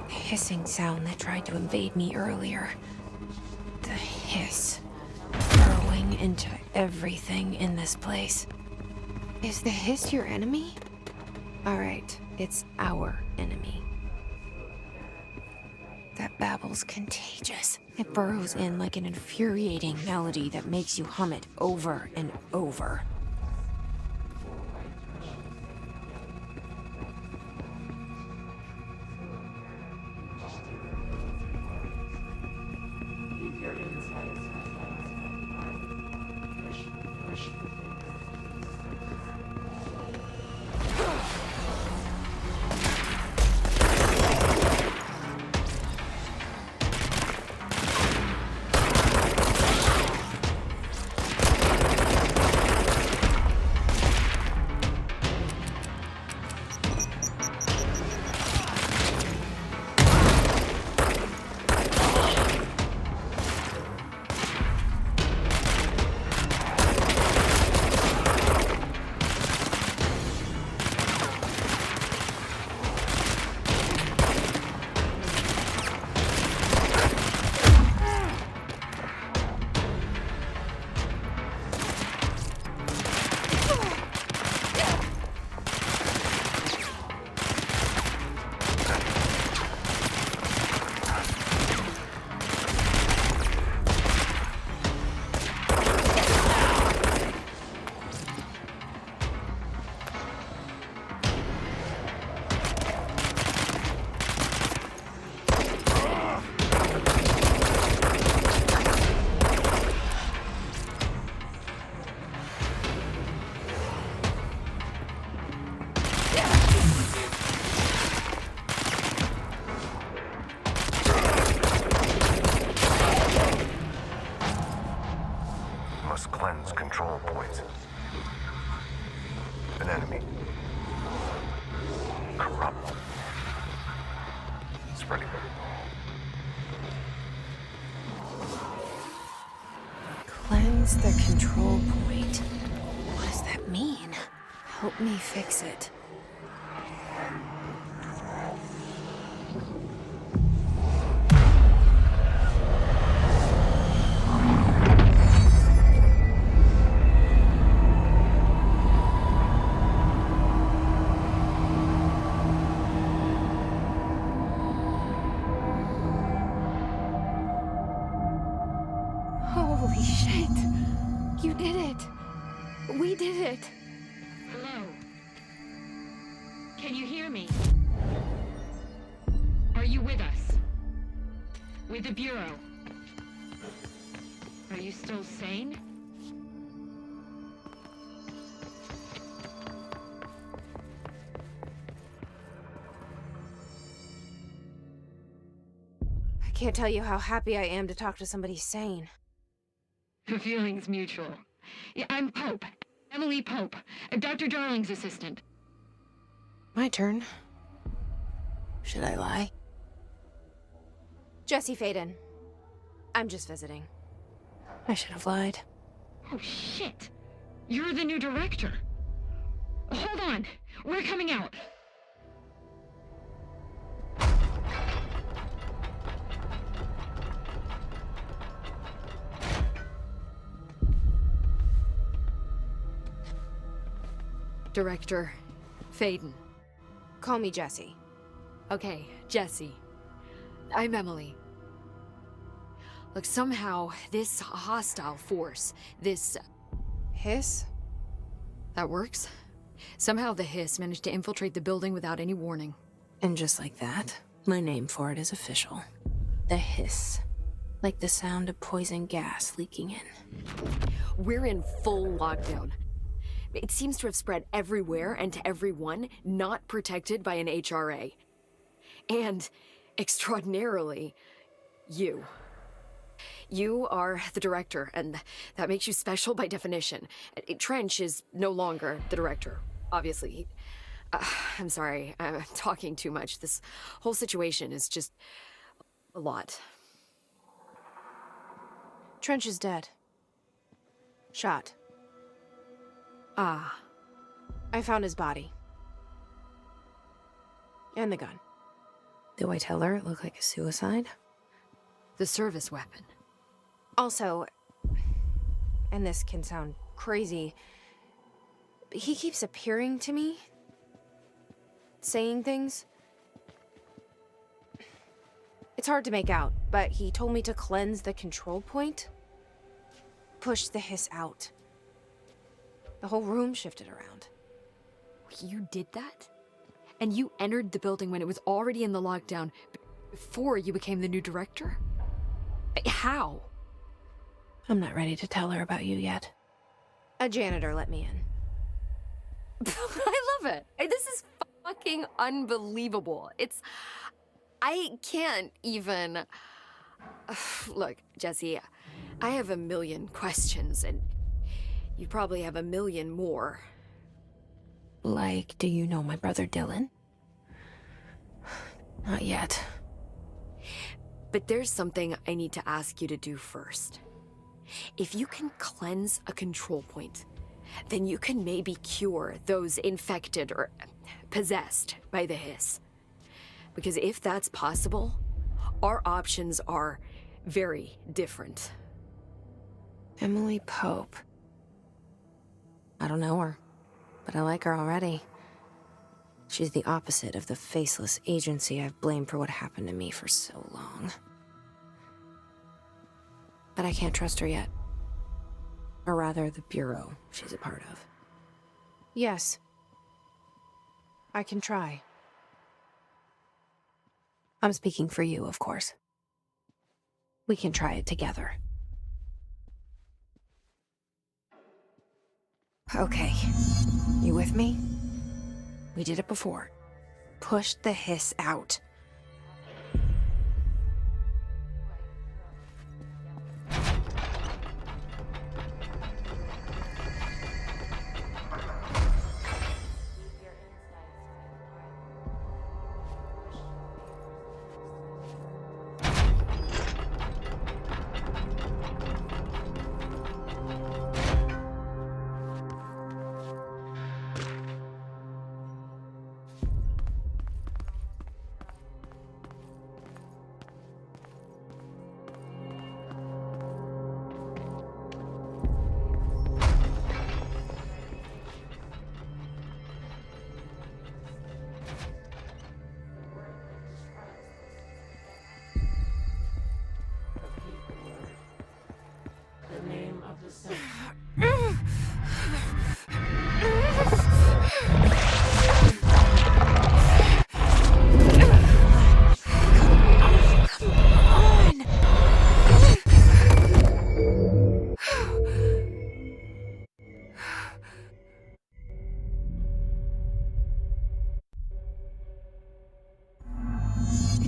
Hissing sound that tried to invade me earlier. The hiss. Burrowing into everything in this place. Is the hiss your enemy? Alright, it's our enemy. That babble's contagious. It burrows in like an infuriating melody that makes you hum it over and over. Control points. An enemy. Corrupt. Spreading. Cleanse the control point. What does that mean? Help me fix it. it! You did it! We did it! Hello? Can you hear me? Are you with us? With the Bureau? Are you still sane? I can't tell you how happy I am to talk to somebody sane. The feeling's mutual. Yeah, I'm Pope. Emily Pope. Dr. Darling's assistant. My turn. Should I lie? Jesse Faden. I'm just visiting. I should have lied. Oh, shit. You're the new director. Hold on. We're coming out. Director Faden. Call me Jesse. Okay, Jesse. I'm Emily. Look, somehow, this hostile force, this... Hiss? That works? Somehow the Hiss managed to infiltrate the building without any warning. And just like that, my name for it is official. The Hiss. Like the sound of poison gas leaking in. We're in full lockdown. It seems to have spread everywhere and to everyone not protected by an HRA. And, extraordinarily, you. You are the director, and that makes you special by definition. Trench is no longer the director, obviously. I'm sorry, I'm talking too much. This whole situation is just a lot. Trench is dead. Shot. Ah. I found his body. And the gun. Do I tell her it looked like a suicide? The service weapon. Also, and this can sound crazy, but he keeps appearing to me, saying things. It's hard to make out, but he told me to cleanse the control point, push the Hiss out. The whole room shifted around. You did that? And you entered the building when it was already in the lockdown, before you became the new director? How? I'm not ready to tell her about you yet. A janitor let me in. I love it. This is fucking unbelievable. I can't even... Look, Jesse, I have a million questions, and you probably have a million more. Like, do you know my brother Dylan? Not yet. But there's something I need to ask you to do first. If you can cleanse a control point, then you can maybe cure those infected or possessed by the Hiss. Because if that's possible, our options are very different. Emily Pope. I don't know her, but I like her already. She's the opposite of the faceless agency I've blamed for what happened to me for so long. But I can't trust her yet. Or rather, the Bureau she's a part of. Yes. I can try. I'm speaking for you, of course. We can try it together. Okay. You with me? We did it before. Push the Hiss out.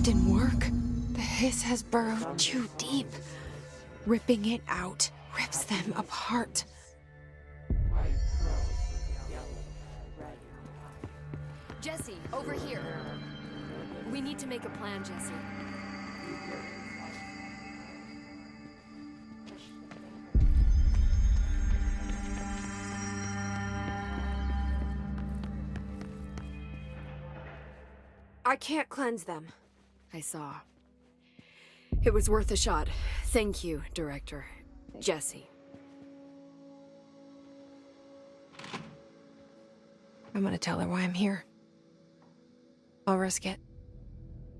didn't work. The hiss has burrowed too deep. Ripping it out rips them apart. Jesse, over here. We need to make a plan, Jesse. I can't cleanse them. I saw. It was worth a shot. Thank you, Director. Jesse. I'm gonna tell her why I'm here. I'll risk it.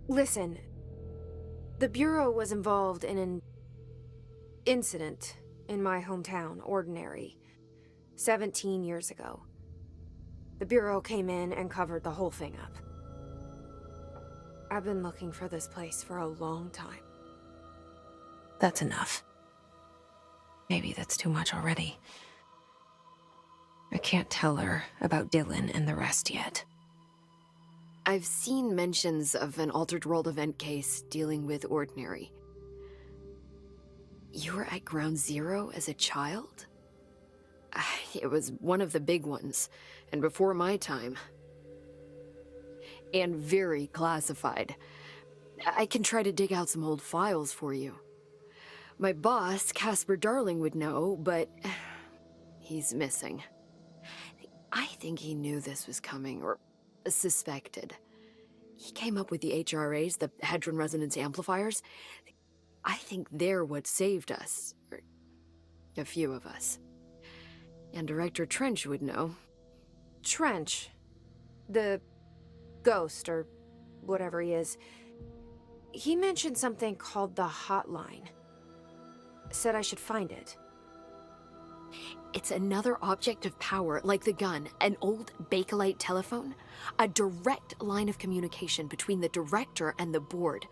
Listen, the Bureau was involved in an incident in my hometown, Ordinary, 17 years ago. The Bureau came in and covered the whole thing up. I've been looking for this place for a long time. That's enough. Maybe that's too much already. I can't tell her about Dylan and the rest yet. I've seen mentions of an Altered World event case dealing with Ordinary. You were at Ground Zero as a child? It was one of the big ones, and before my time. And very classified. I can try to dig out some old files for you. My boss, Casper Darling, would know, but he's missing. I think he knew this was coming, or suspected. He came up with the HRAs, the Hadron Resonance Amplifiers. I think they're what saved us. Or a few of us. And Director Trench would know. Trench? The ghost, or whatever he is. He mentioned something called the Hotline. Said I should find it. It's another object of power, like the gun, an old Bakelite telephone. A direct line of communication between the director and the board.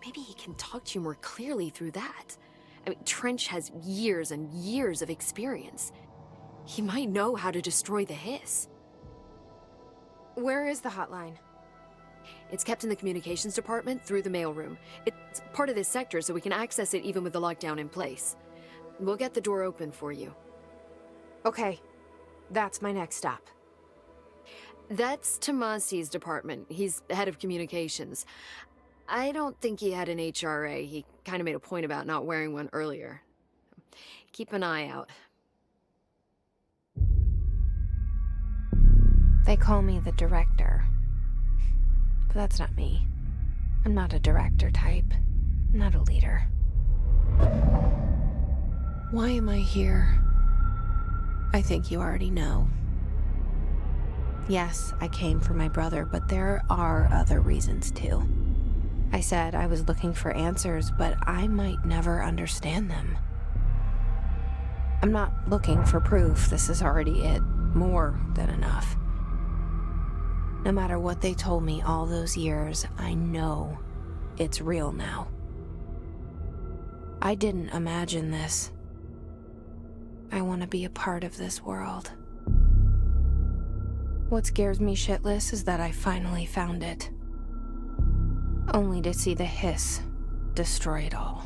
Maybe he can talk to you more clearly through that. I mean, Trench has years and years of experience. He might know how to destroy the hiss. Where is the hotline? It's kept in the communications department through the mailroom. It's part of this sector, so we can access it even with the lockdown in place. We'll get the door open for you. Okay, that's my next stop. That's Tomasi's department. He's head of communications. I don't think he had an HRA. He kind of made a point about not wearing one earlier. Keep an eye out. They call me the director. But that's not me. I'm not a director type. I'm not a leader. Why am I here? I think you already know. Yes, I came for my brother, but there are other reasons too. I said I was looking for answers, but I might never understand them. I'm not looking for proof. This is already it. More than enough. No matter what they told me all those years, I know it's real now. I didn't imagine this. I want to be a part of this world. What scares me shitless is that I finally found it. Only to see the hiss destroy it all.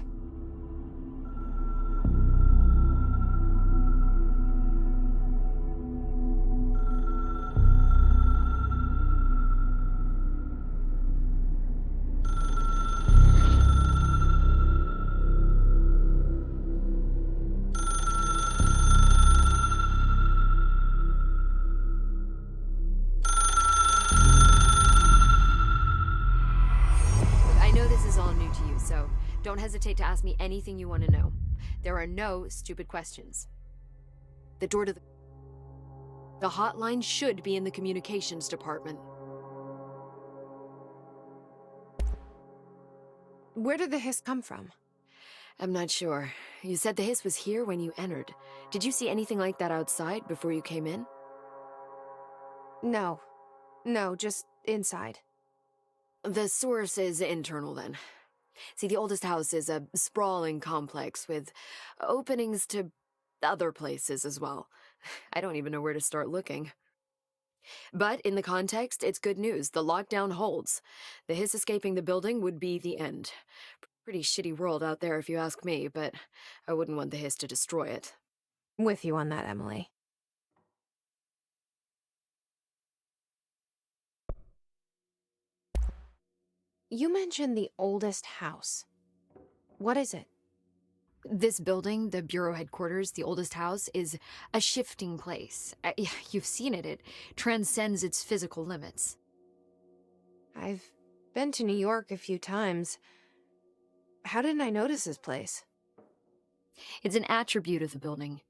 Don't hesitate to ask me anything you want to know. There are no stupid questions. The door to the hotline should be in the communications department. Where did the hiss come from? I'm not sure. You said the hiss was here when you entered. Did you see anything like that outside before you came in? No. No, just inside. The source is internal then. See, the oldest house is a sprawling complex with openings to other places as well. I don't even know where to start looking. But in the context, it's good news. The lockdown holds. The Hiss escaping the building would be the end. Pretty shitty world out there if you ask me, but I wouldn't want the Hiss to destroy it. With you on that, Emily. You mentioned the oldest house. What is it? This building, the Bureau headquarters, the oldest house, is a shifting place. You've seen it. It transcends its physical limits. I've been to New York a few times. How didn't I notice this place? It's an attribute of the building.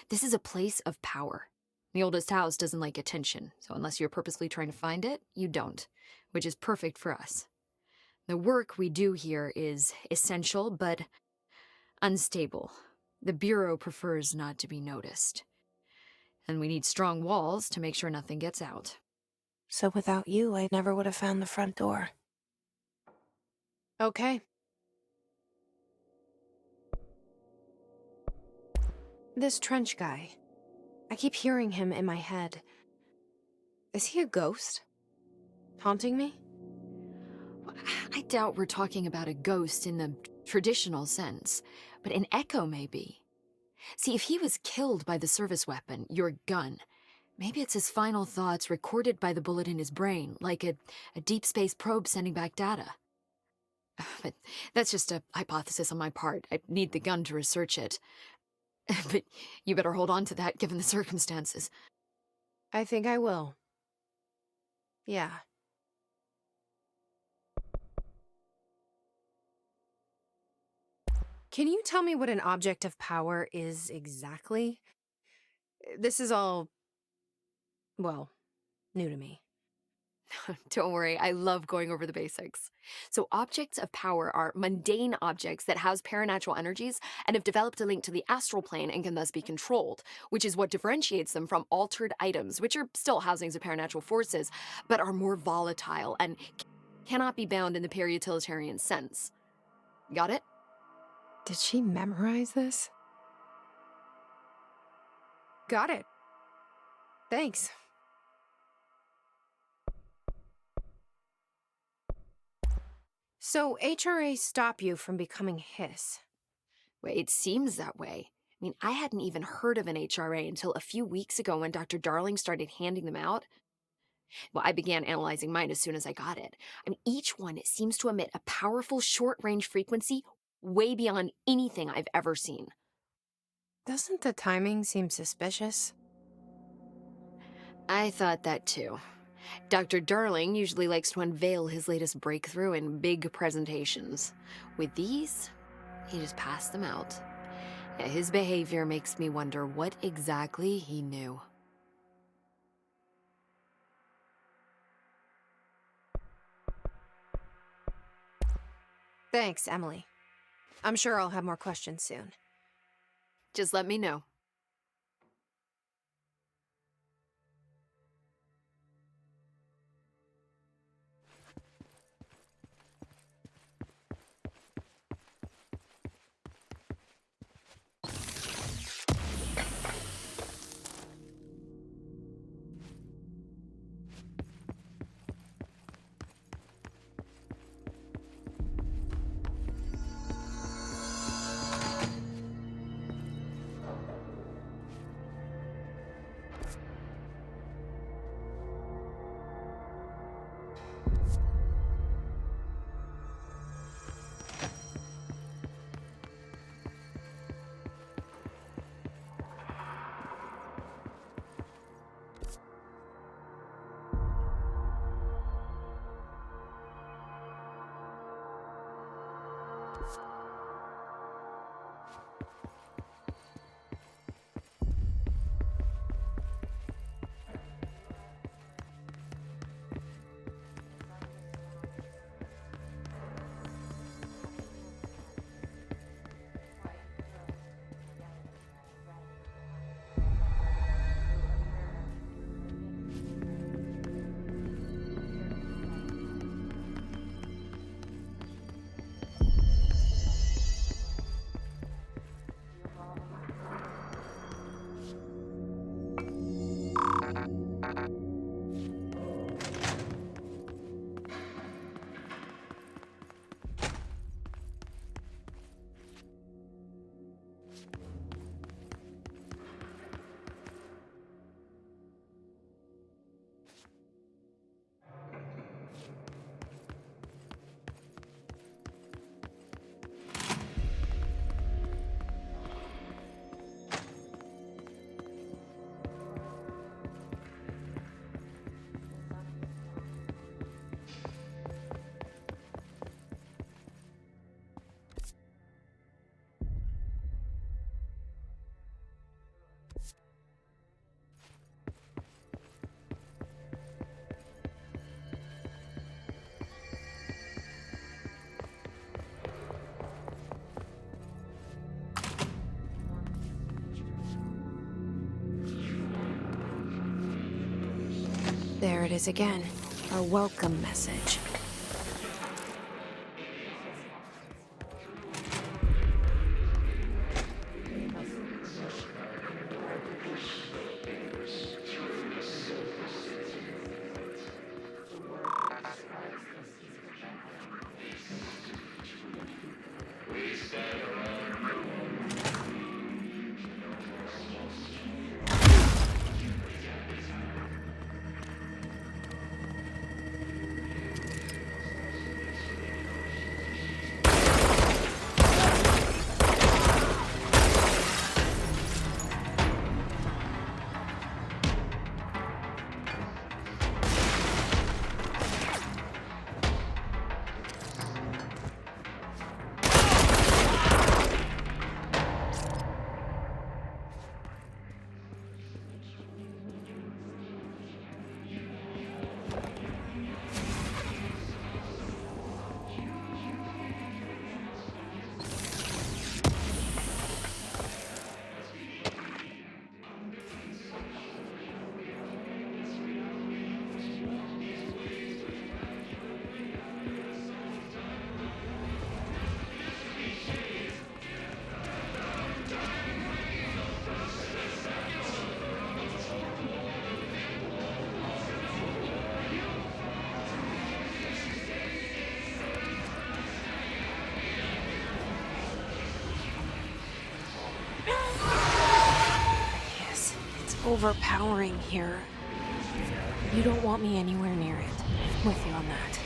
This is a place of power. The oldest house doesn't like attention, so unless you're purposely trying to find it, you don't, which is perfect for us. The work we do here is essential, but unstable. The Bureau prefers not to be noticed. And we need strong walls to make sure nothing gets out. So without you, I never would have found the front door. Okay. This Trench guy. I keep hearing him in my head. Is he a ghost? Haunting me? I doubt we're talking about a ghost in the traditional sense, but an echo maybe. See, if he was killed by the service weapon, your gun, maybe it's his final thoughts recorded by the bullet in his brain, like a deep space probe sending back data. But that's just a hypothesis on my part. I'd need the gun to research it. But you better hold on to that given the circumstances. I think I will. Yeah. Can you tell me what an object of power is exactly? This is all, well, new to me. Don't worry, I love going over the basics. So objects of power are mundane objects that house paranatural energies and have developed a link to the astral plane and can thus be controlled, which is what differentiates them from altered items, which are still housings of paranatural forces, but are more volatile and cannot be bound in the peri-utilitarian sense. Got it? Did she memorize this? Got it. Thanks. So HRA stop you from becoming Hiss? Well, it seems that way. I mean, I hadn't even heard of an HRA until a few weeks ago when Dr. Darling started handing them out. Well, I began analyzing mine as soon as I got it. I mean, each one seems to emit a powerful short-range frequency way beyond anything I've ever seen. Doesn't the timing seem suspicious? I thought that too. Dr. Darling usually likes to unveil his latest breakthrough in big presentations. With these, he just passed them out. Yeah, his behavior makes me wonder what exactly he knew. Thanks, Emily. I'm sure I'll have more questions soon. Just let me know. There it is again. Our welcome message. Yes, it's overpowering here. You don't want me anywhere near it. I'm with you on that.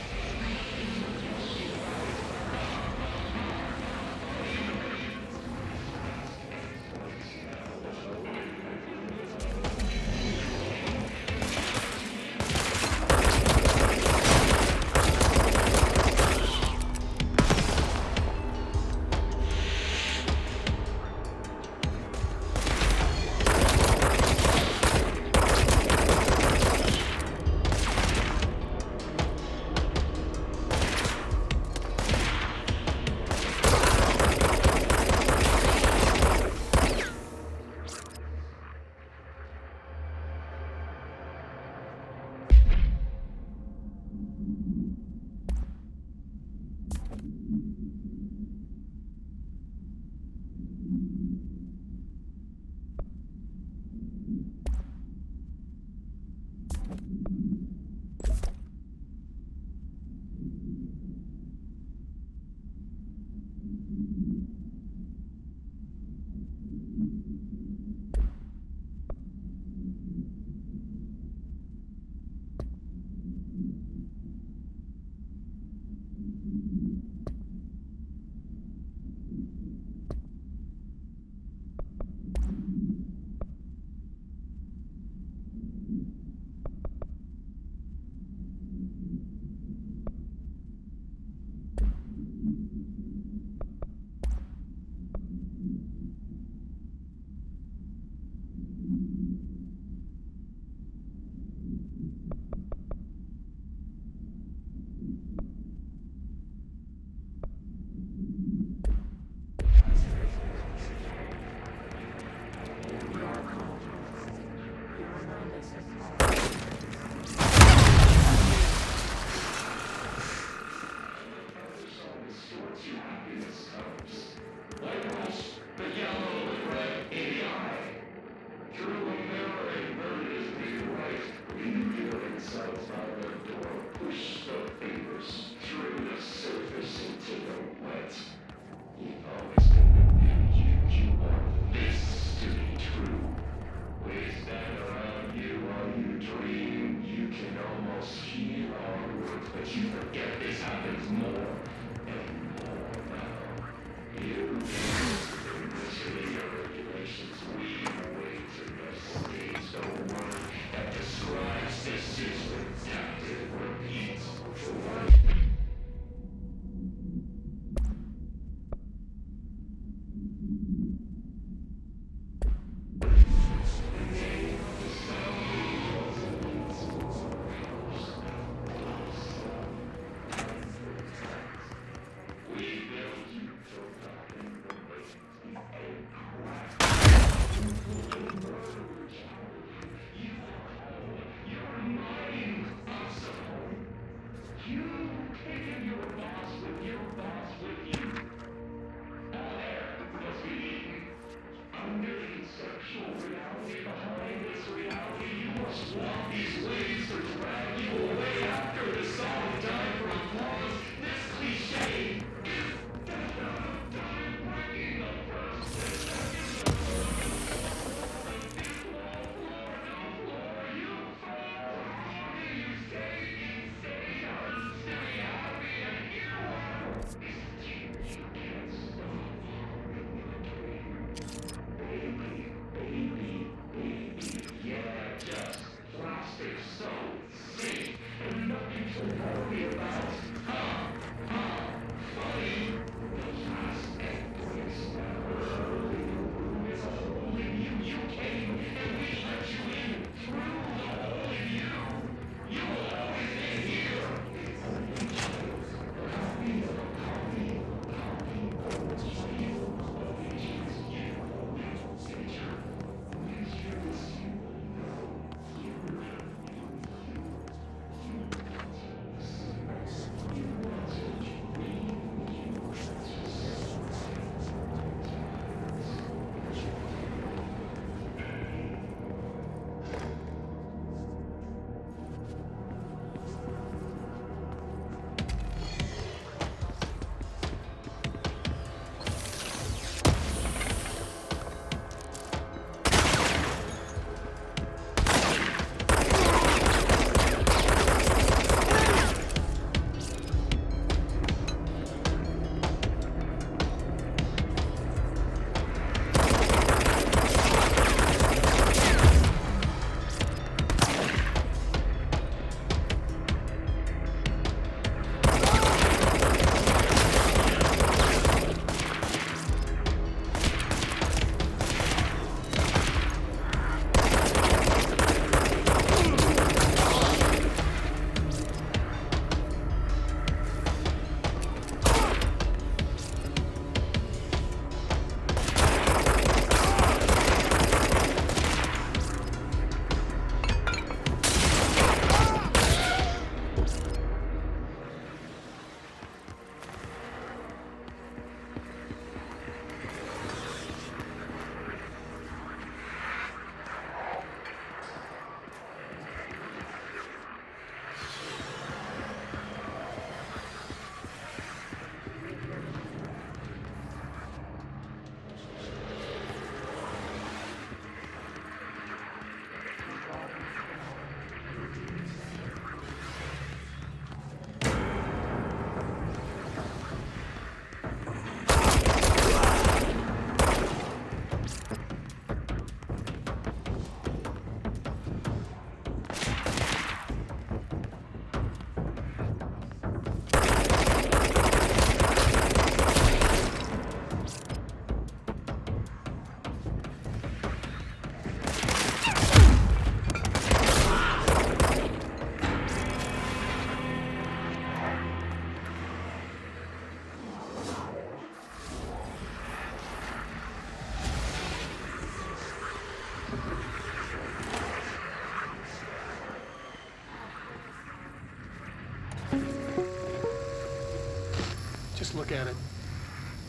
Just look at it.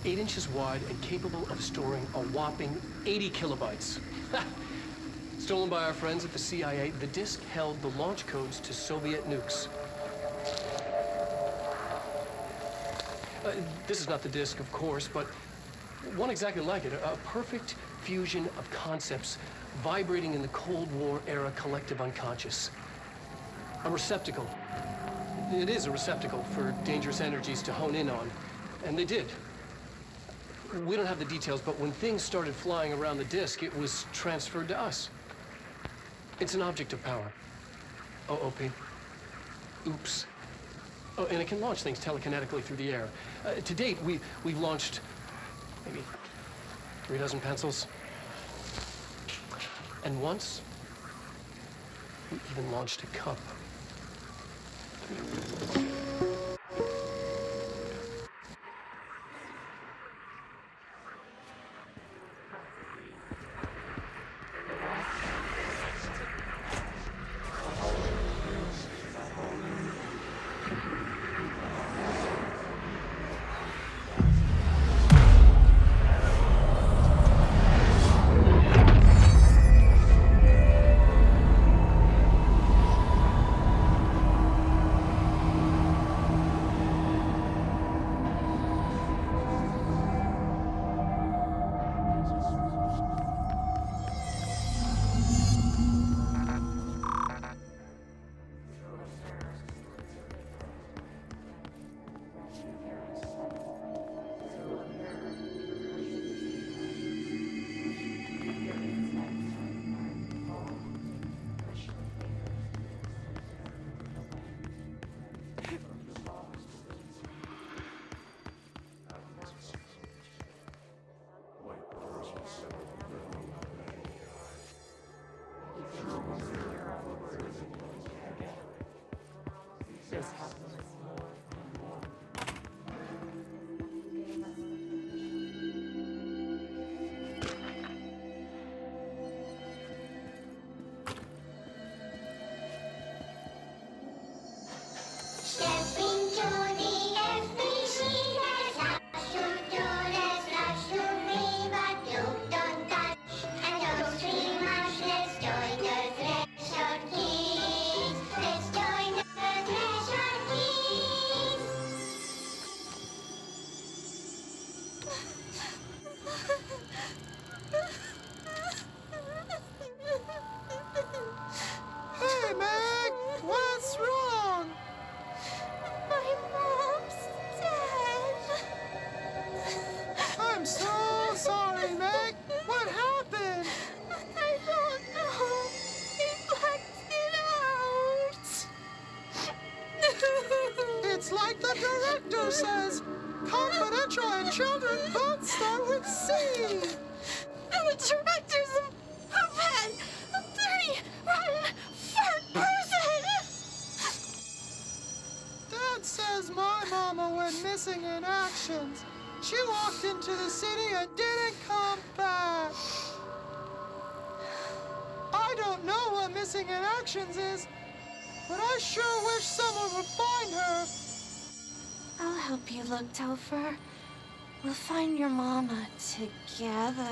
8 inches wide and capable of storing a whopping 80 kilobytes. Stolen by our friends at the CIA, the disk held the launch codes to Soviet nukes. This is not the disk, of course, but one exactly like it. A perfect fusion of concepts vibrating in the Cold War era collective unconscious. A receptacle. It is a receptacle for dangerous energies to hone in on. And they did. We don't have the details, but when things started flying around the disk, it was transferred to us. It's an object of power. OP. Oops. Oh, and it can launch things telekinetically through the air. To date, we've launched maybe 3 dozen pencils. And once, we even launched a cup. director says confidential and children both start with C. And the director's a puppet! A dirty, rotten, fart person! Dad says my mama went missing in actions. She walked into the city and didn't come back. I don't know what missing in actions is, but I sure wish someone would find her. I'll help you look, Topher. We'll find your mama together.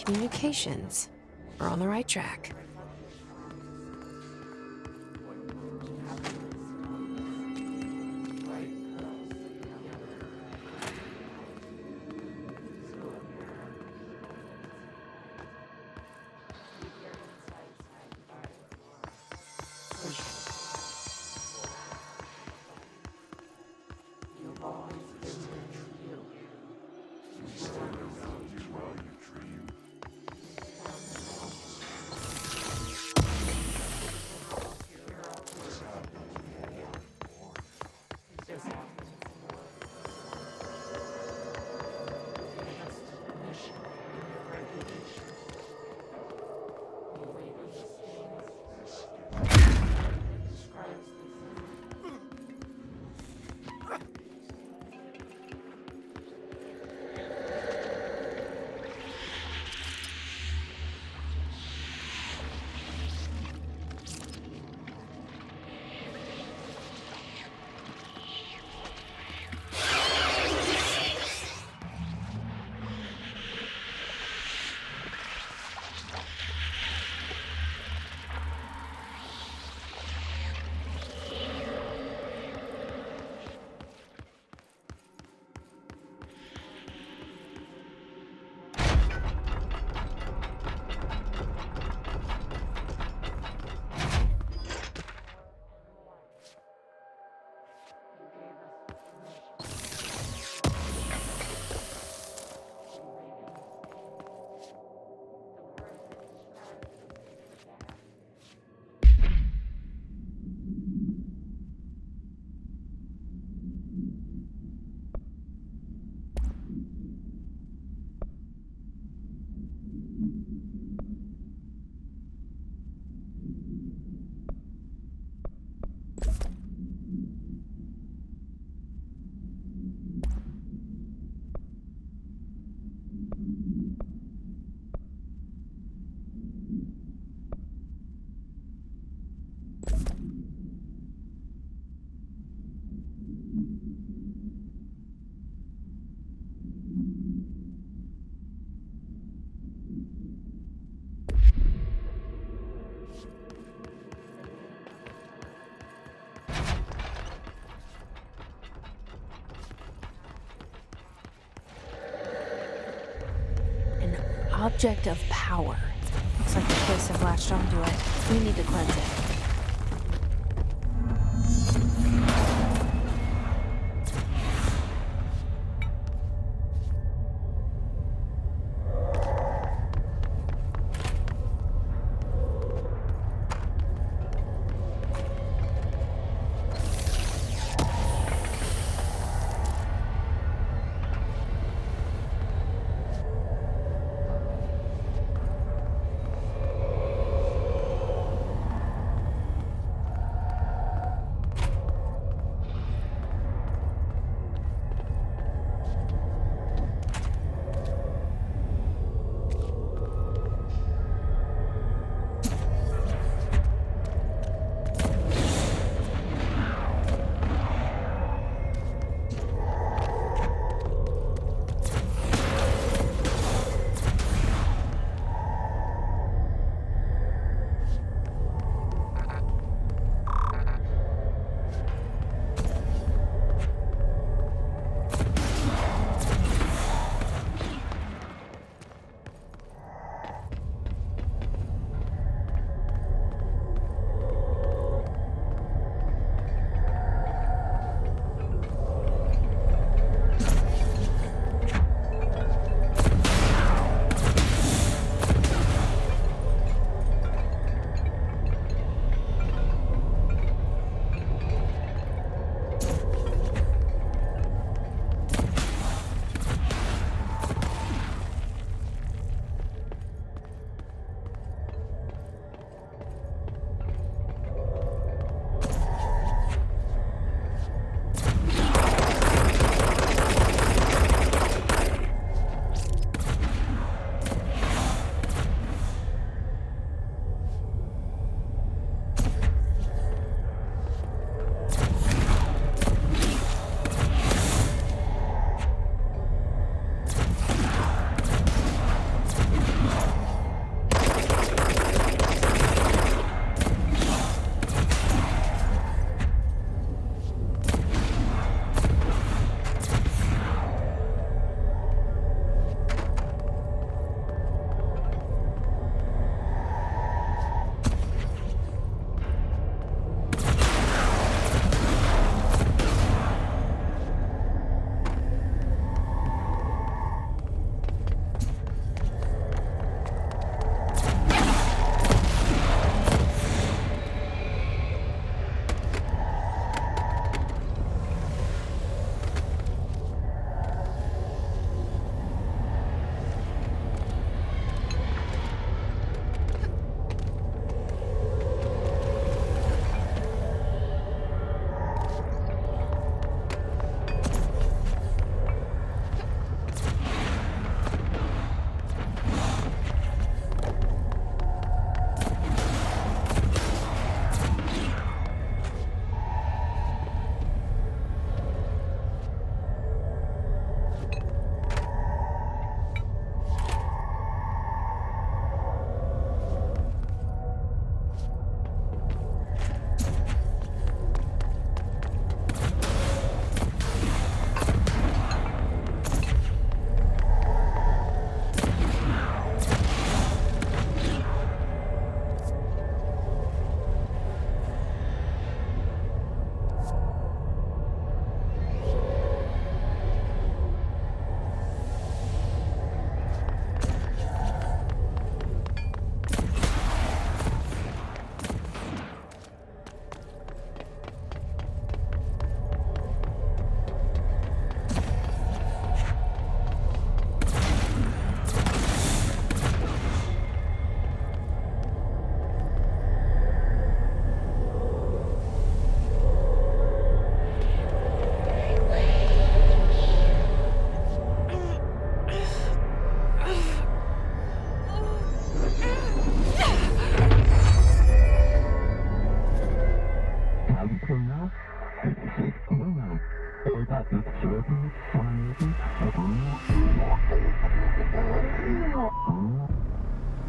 Communications. We're on the right track. Object of power. Looks like the kids have latched onto it. We need to cleanse it.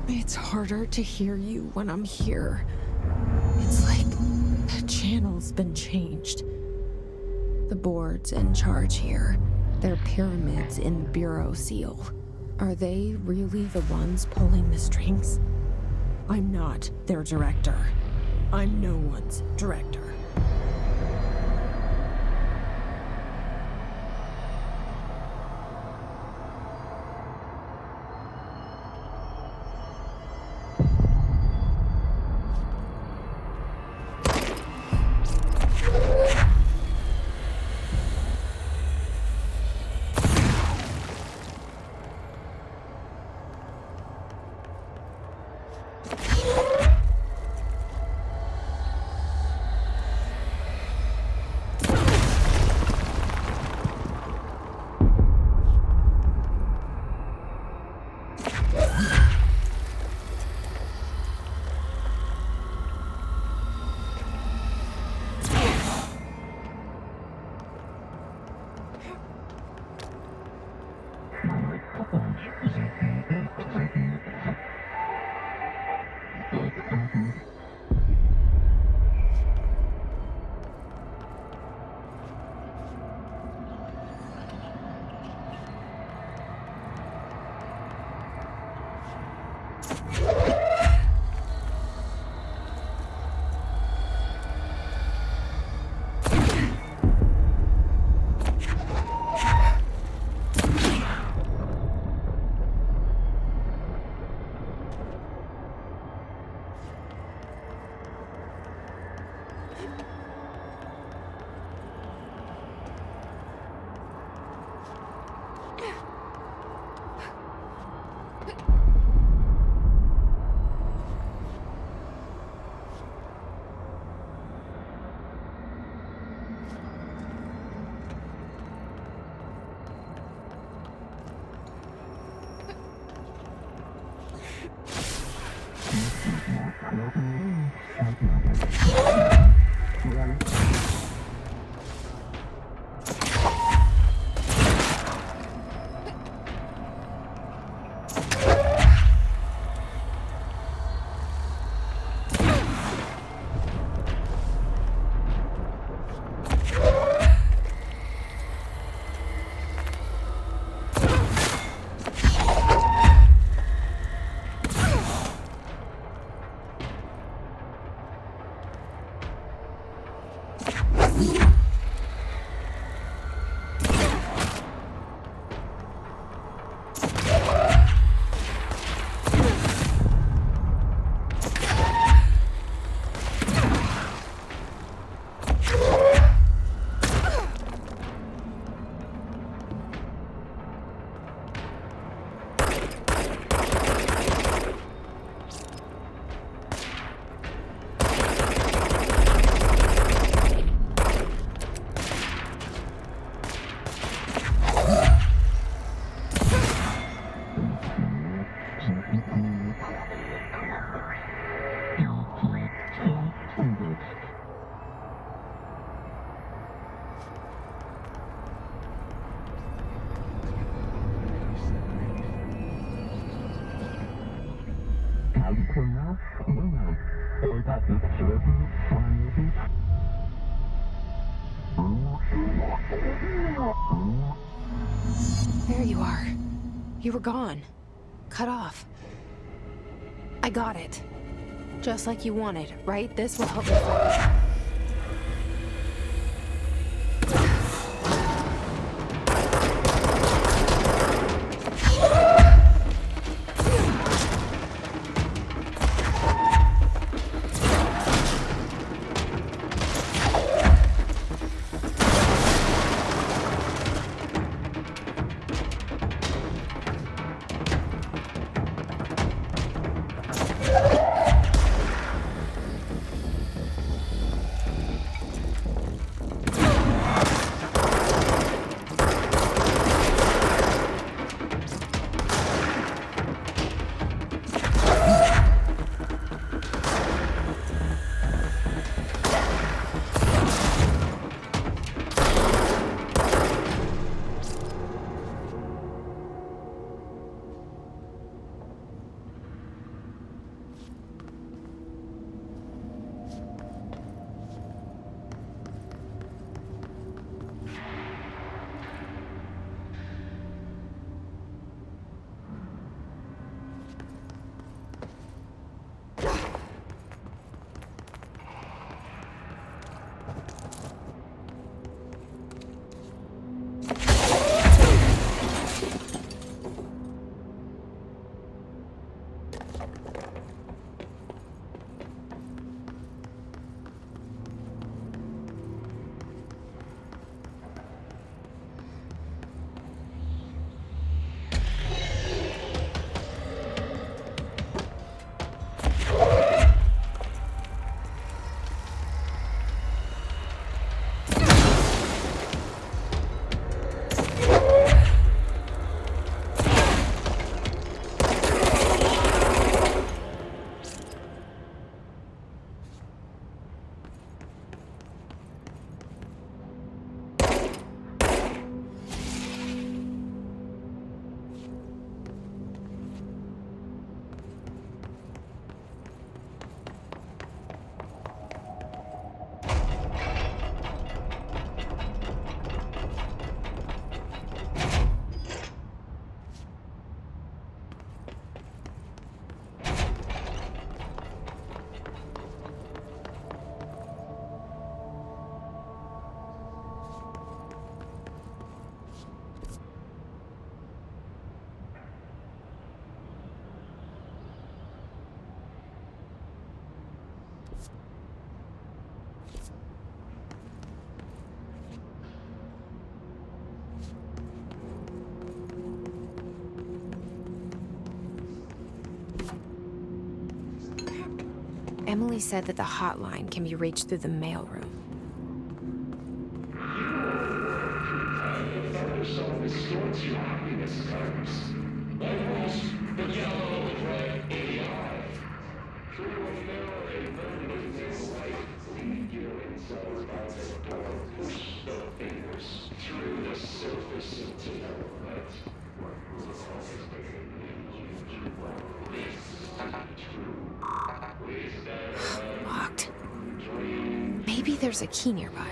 It's harder to hear you when I'm here. It's like the channel's been changed. The board's in charge here. They're pyramids in Bureau Seal. Are they really the ones pulling the strings? I'm not their director. I'm no one's director. There you are. You were gone. Cut off. I got it. Just like you wanted, right? This will help me focus. Emily said that the hotline can be reached through the mailroom. Locked. Maybe there's a key nearby.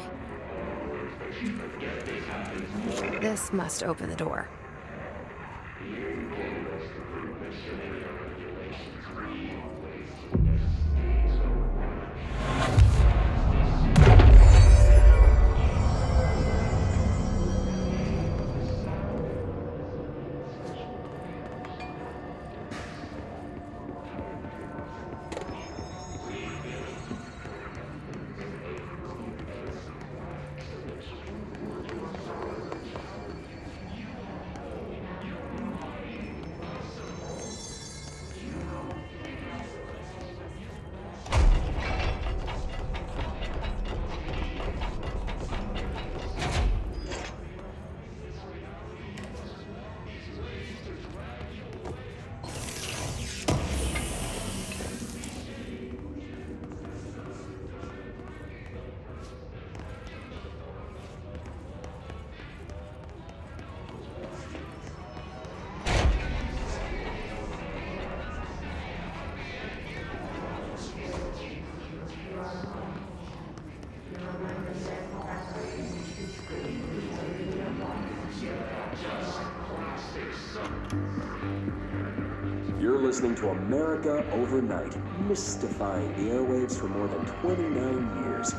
This must open the door. You're listening to America Overnight, mystifying the airwaves for more than 29 years.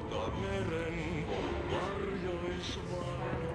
Valtameren varjoissa vaan.